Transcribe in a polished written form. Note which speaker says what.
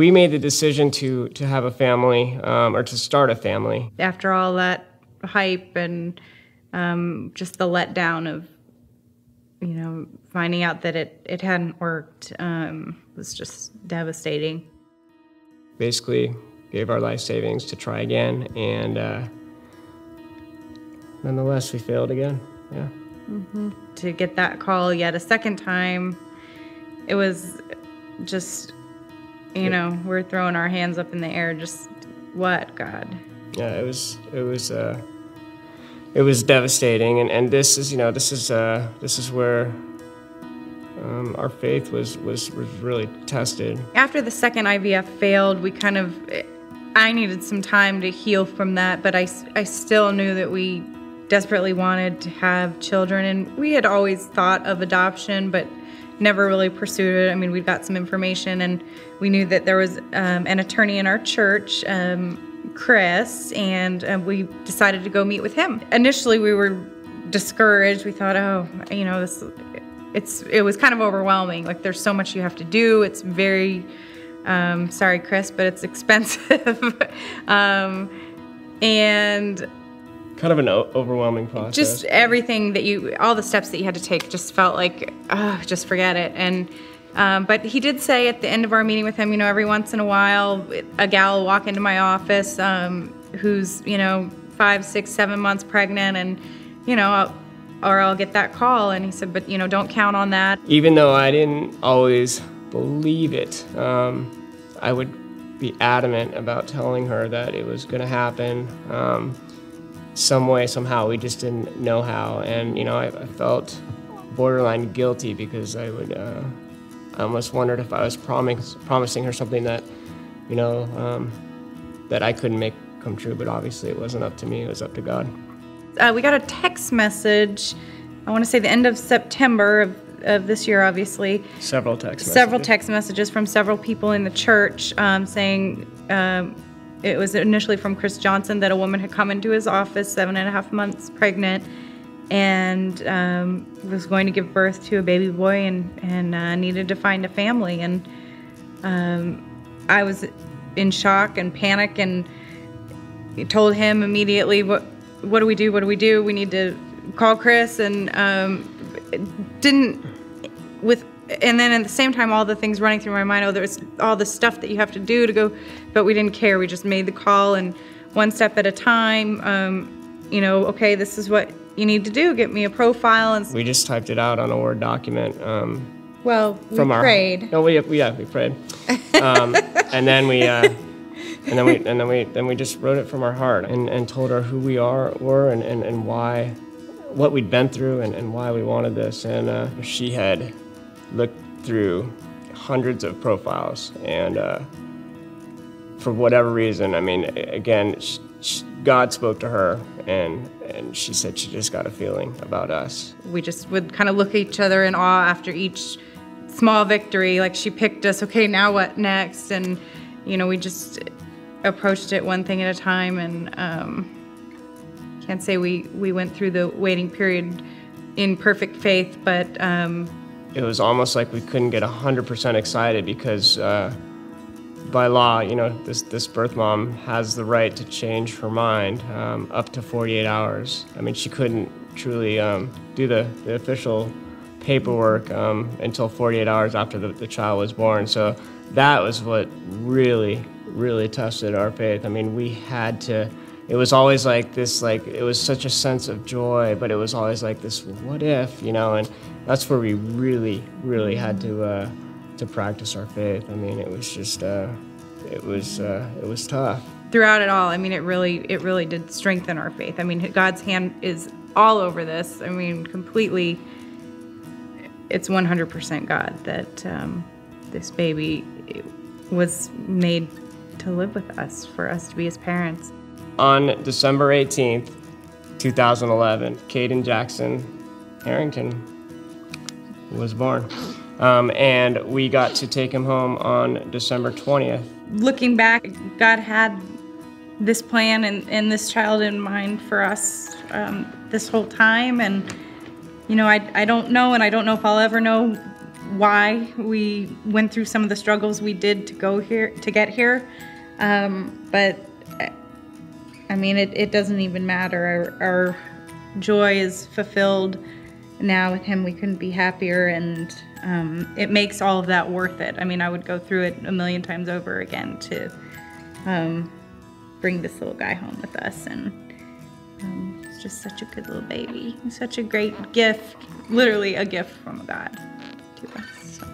Speaker 1: we made the decision to have a family, or to start a family.
Speaker 2: After all that hype and just the letdown of, finding out that it hadn't worked, was just devastating.
Speaker 1: Basically gave our life savings to try again, and nonetheless we failed again. Yeah.
Speaker 2: Mm-hmm. To get that call yet a second time, it was just, we're throwing our hands up in the air. Just what, God?
Speaker 1: Yeah, it was devastating, and this is where our faith was really tested.
Speaker 2: After the second IVF failed, I needed some time to heal from that, but I still knew that we desperately wanted to have children, and we had always thought of adoption, but never really pursued it. I mean, we've got some information, and we knew that there was an attorney in our church, Chris, and we decided to go meet with him. Initially, we were discouraged. We thought, it was kind of overwhelming. Like, there's so much you have to do. It's very, sorry, Chris, but it's expensive. And
Speaker 1: kind of an overwhelming process.
Speaker 2: Just everything all the steps that you had to take just felt like, just forget it. And but he did say at the end of our meeting with him, every once in a while, a gal will walk into my office who's, 5, 6, 7 months pregnant, and, I'll get that call. And he said, but, don't count on that.
Speaker 1: Even though I didn't always believe it, I would be adamant about telling her that it was going to happen. Some way, somehow, we just didn't know how, and I felt borderline guilty because I almost wondered if I was promising her something that, that I couldn't make come true. But obviously, it wasn't up to me; it was up to God.
Speaker 2: We got a text message. I want to say the end of September of this year, obviously.
Speaker 1: Several text
Speaker 2: messages from several people in the church saying. It was initially from Chris Johnson that a woman had come into his office 7.5 months pregnant and was going to give birth to a baby boy and needed to find a family. And I was in shock and panic, and told him immediately, what do we do? What do we do? We need to call Chris. And and then at the same time, all the things running through my mind, there's all the stuff that you have to do to go, but we didn't care. We just made the call, and one step at a time, okay, this is what you need to do. Get me a profile. And
Speaker 1: we just typed it out on a Word document.
Speaker 2: We prayed.
Speaker 1: We prayed. And then we just wrote it from our heart and told her who we were and why, what we'd been through and why we wanted this. And she had looked through hundreds of profiles, and for whatever reason, again, God spoke to her, and she said she just got a feeling about us. We just would kind of look at each other in awe after each small victory. Like, she picked us, okay, now what next? And we just approached it one thing at a time, and can't say we went through the waiting period in perfect faith, but it was almost like we couldn't get 100% excited because by law, this birth mom has the right to change her mind up to 48 hours. She couldn't truly do the official paperwork until 48 hours after the child was born. So that was what really, really tested our faith. We had to. It was always like this, it was such a sense of joy, but it was always like this, what if, and that's where we really, really had to practice our faith. It was just, it was tough. Throughout it all, it really did strengthen our faith. God's hand is all over this. Completely, it's 100% God that this baby was made to live with us, for us to be his parents. On December 18th, 2011, Caden Jackson Harrington was born. And we got to take him home on December 20th. Looking back, God had this plan and this child in mind for us this whole time. And, I don't know, and I don't know if I'll ever know
Speaker 2: why we went through some of the struggles we did to get here. But I mean, it doesn't even matter. Our joy is fulfilled now with him. We couldn't be happier, and it makes all of that worth it. I mean, I would go through it a million times over again to bring this little guy home with us. And he's just such a good little baby. He's such a great gift, literally a gift from God to us. So.